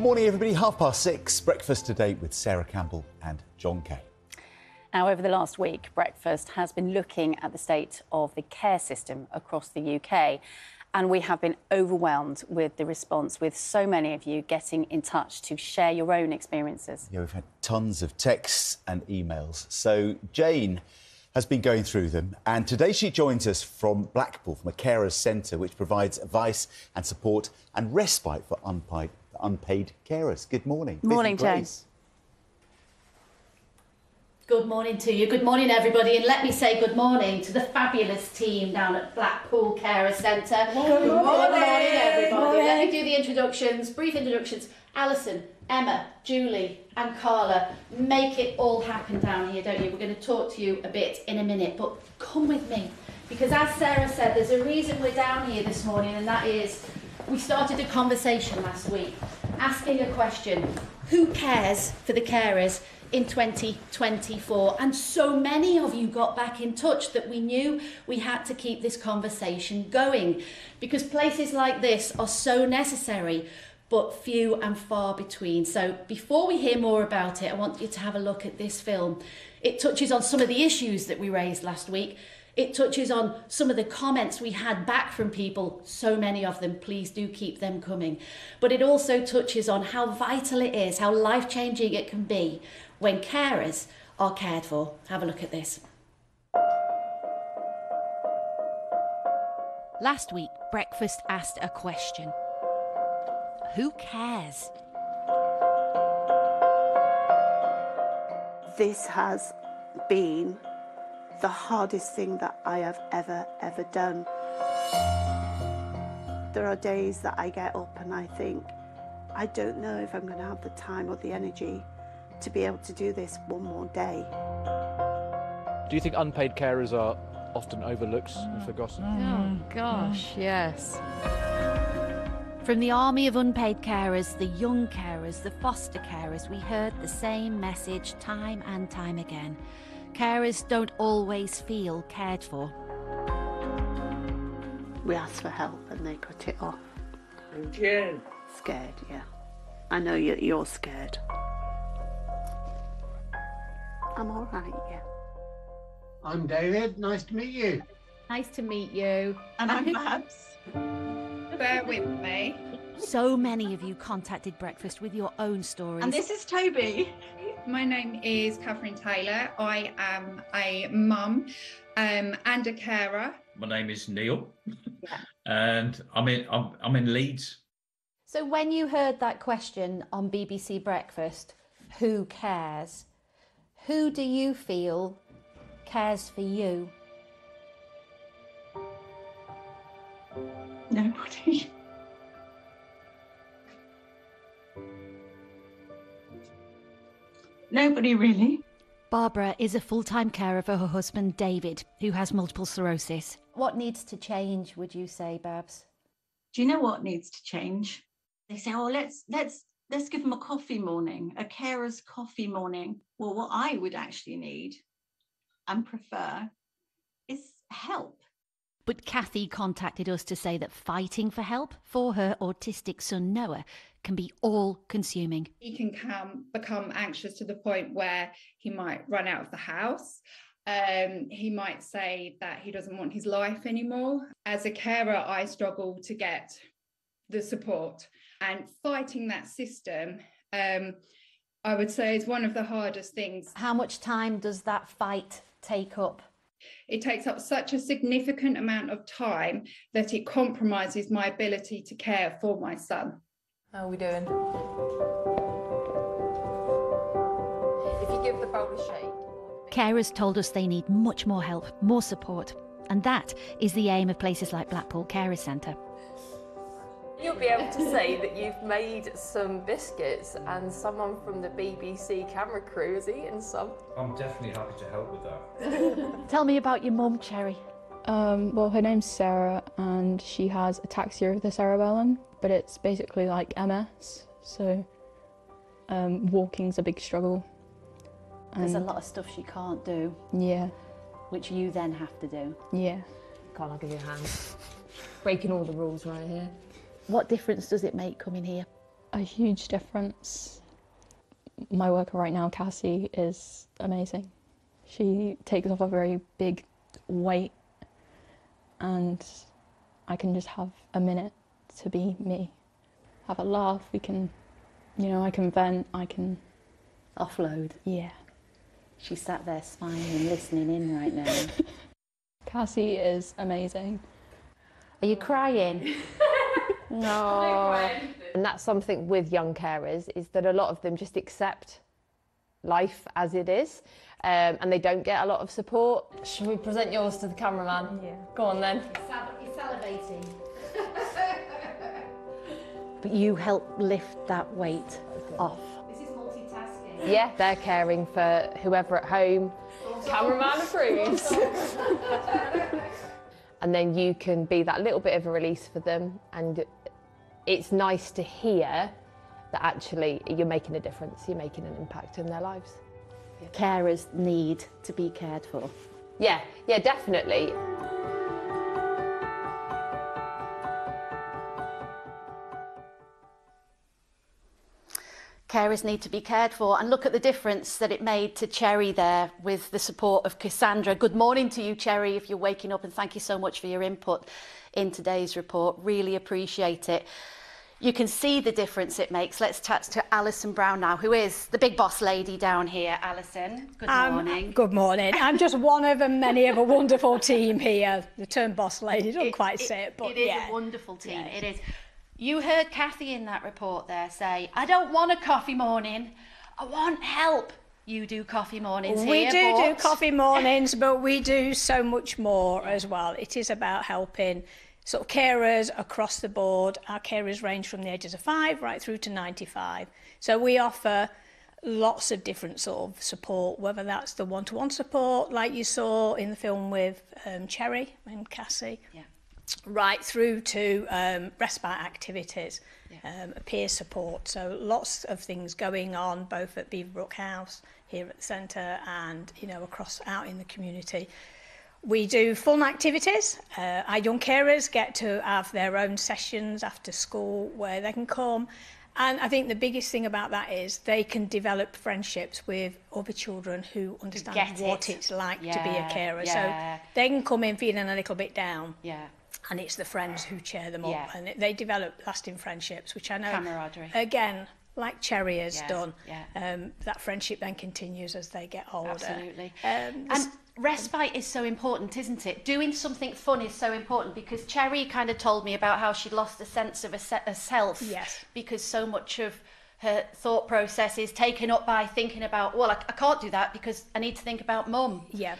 morning, everybody. 6:30. Breakfast today with Sarah Campbell and John Kay. Now, over the last week, Breakfast has been looking at the state of the care system across the UK. And we have been overwhelmed with the response, with so many of you getting in touch to share your own experiences. Yeah, we've had tons of texts and emails. So Jayne has been going through them, and today she joins us from Blackpool, from a carers centre which provides advice and support and respite for unpaid carers. Good morning. Morning, Jayne. Good morning to you. Good morning, everybody. And let me say good morning to the fabulous team down at Blackpool Carers Centre. Good morning, everybody. Let me do the introductions, brief introductions. Alison, Emma, Julie and Carla. Make it all happen down here, don't you? We're going to talk to you a bit in a minute, but come with me. Because as Sarah said, there's a reason we're down here this morning, and that is we started a conversation last week asking a question. Who cares for the carers in 2024? And so many of you got back in touch that we knew we had to keep this conversation going, because places like this are so necessary, but few and far between. So before we hear more about it, I want you to have a look at this film. It touches on some of the issues that we raised last week. It touches on some of the comments we had back from people, so many of them. Please do keep them coming. But it also touches on how vital it is, how life-changing it can be when carers are cared for. Have a look at this. Last week, Breakfast asked a question. Who cares? This has been the hardest thing that I have ever done. There are days that I get up and I think, I don't know if I'm going to have the time or the energy to be able to do this one more day. Do you think unpaid carers are often overlooked and forgotten? Oh gosh, yes. From the army of unpaid carers, the young carers, the foster carers, we heard the same message time and time again. Carers don't always feel cared for. We ask for help and they put it off. I'm Jayne. Scared, yeah. I know you're scared. I'm all right, yeah. I'm David. Nice to meet you. Nice to meet you. And I'm Babs. Bear with me. So many of you contacted Breakfast with your own stories. And this is Toby. My name is Catherine Taylor. I am a mum and a carer. My name is Neil, and I'm in Leeds. So when you heard that question on BBC Breakfast, who cares? Who do you feel cares for you? Nobody. Nobody really. Barbara is a full-time carer for her husband David, who has multiple sclerosis. What needs to change, would you say, Babs? Do you know what needs to change? They say, oh, let's give them a coffee morning, a carer's coffee morning. Well, what I would actually need and prefer is help. But Kathy contacted us to say that fighting for help for her autistic son Noah can be all-consuming. He can become anxious to the point where he might run out of the house. He might say that he doesn't want his life anymore. As a carer, I struggle to get the support. And fighting that system, I would say, is one of the hardest things. How much time does that fight take up? It takes up such a significant amount of time that it compromises my ability to care for my son. How are we doing? If you give the bowl a shake. Carers told us they need much more help, more support. And that is the aim of places like Blackpool Carers Centre. You'll be able to say that you've made some biscuits and someone from the BBC camera crew has eaten some. I'm definitely happy to help with that. Tell me about your mum, Cherry. Well, her name's Sarah and she has ataxia of the cerebellum, but it's basically like MS, so walking's a big struggle. There's a lot of stuff she can't do. Yeah. Which you then have to do. Yeah. Can't I give you a hand? Breaking all the rules right here. What difference does it make coming here? a huge difference. My worker right now, Cassie, is amazing. She takes off a very big weight and I can just have a minute to be me. Have a laugh, we can, you know, I can vent, I can... Offload. Yeah. She's sat there smiling, listening in right now. Cassie is amazing. Are you crying? No. And that's something with young carers, is that a lot of them just accept life as it is, and they don't get a lot of support. Should we present yours to the cameraman? Yeah. Go on then. You're salivating. But you help lift that weight off. This is multitasking. Yeah, they're caring for whoever at home. Cameraman approves. And then you can be that little bit of a release for them, and it's nice to hear that actually you're making a difference, you're making an impact in their lives. Carers need to be cared for. Yeah, definitely. Carers need to be cared for, and look at the difference that it made to Cherry there with the support of Cassandra. Good morning to you, Cherry, if you're waking up, and thank you so much for your input in today's report. Really appreciate it. You can see the difference it makes. Let's chat to Alison Brown now, who is the big boss lady down here. Alison, good morning. Good morning. I'm just one of many of a wonderful team here. The term boss lady doesn't quite say it, but it is a wonderful team. It is. You heard Kathy in that report there say, I don't want a coffee morning, I want help. You do coffee mornings here. We do coffee mornings, but we do so much more as well. It is about helping sort of carers across the board. Our carers range from the ages of 5 right through to 95. So we offer lots of different sort of support, whether that's the one-to-one support like you saw in the film with Cherry and Cassie. Yeah. Right through to respite activities, peer support. So lots of things going on both at Beaverbrooks House, here at the centre, and across out in the community. We do fun activities. Our young carers get to have their own sessions after school where they can come. And I think the biggest thing about that is they can develop friendships with other children who understand what it's like to be a carer. So they can come in feeling a little bit down. Yeah. And it's the friends who cheer them up, and they develop lasting friendships, which I know, camaraderie. Again, like Cherry has done, that friendship then continues as they get older. Absolutely. And respite is so important, isn't it? Doing something fun is so important, because Cherry kind of told me about how she'd lost a sense of herself because so much of her thought process is taken up by thinking about, well, I can't do that because I need to think about mum. Yeah.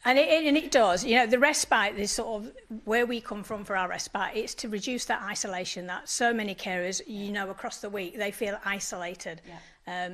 And it does. The respite is sort of where we come from for our respite. It's to reduce that isolation that so many carers, across the week, they feel isolated. Yeah.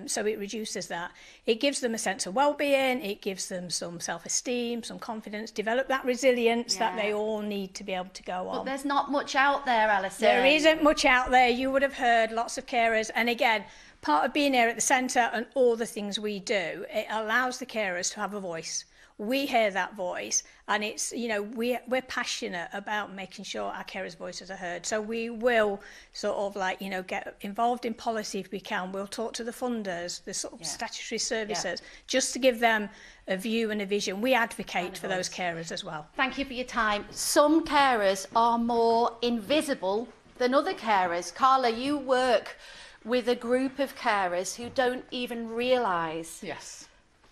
So it reduces that. It gives them a sense of well-being. It gives them some self-esteem, some confidence, develop that resilience that they all need to be able to go on. But there's not much out there, Alison. There isn't much out there. You would have heard lots of carers. And again, part of being here at the centre and all the things we do, it allows the carers to have a voice. We hear that voice, and it's, we're passionate about making sure our carers' voices are heard. So we will sort of get involved in policy if we can. We'll talk to the funders, the sort of statutory services, just to give them a view and a vision. We advocate for those carers as well. Thank you for your time. Some carers are more invisible than other carers. Carla, you work with a group of carers who don't even realise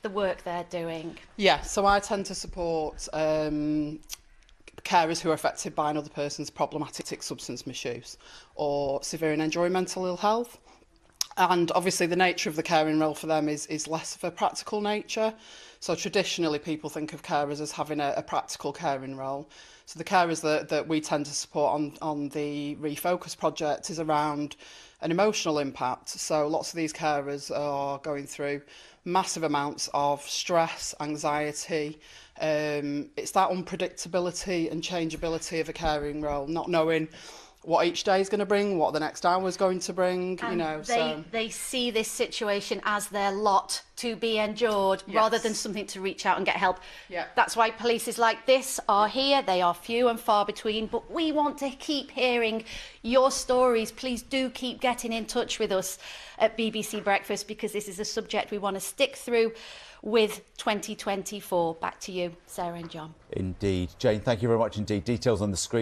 the work they're doing. Yeah, so I tend to support carers who are affected by another person's problematic substance misuse or severe and enduring mental ill health. And obviously the nature of the caring role for them is less of a practical nature. So traditionally people think of carers as having a practical caring role. So the carers that we tend to support on the Refocus project is around an emotional impact. So lots of these carers are going through massive amounts of stress, anxiety. It's that unpredictability and changeability of a caring role, not knowing what each day is going to bring, what the next hour is going to bring, you know. They see this situation as their lot to be endured, rather than something to reach out and get help. Yeah. That's why policies like this are here. They are few and far between, but we want to keep hearing your stories. Please do keep getting in touch with us at BBC Breakfast, because this is a subject we want to stick through with 2024. Back to you, Sarah and John. Indeed. Jayne, thank you very much indeed. Details on the screen.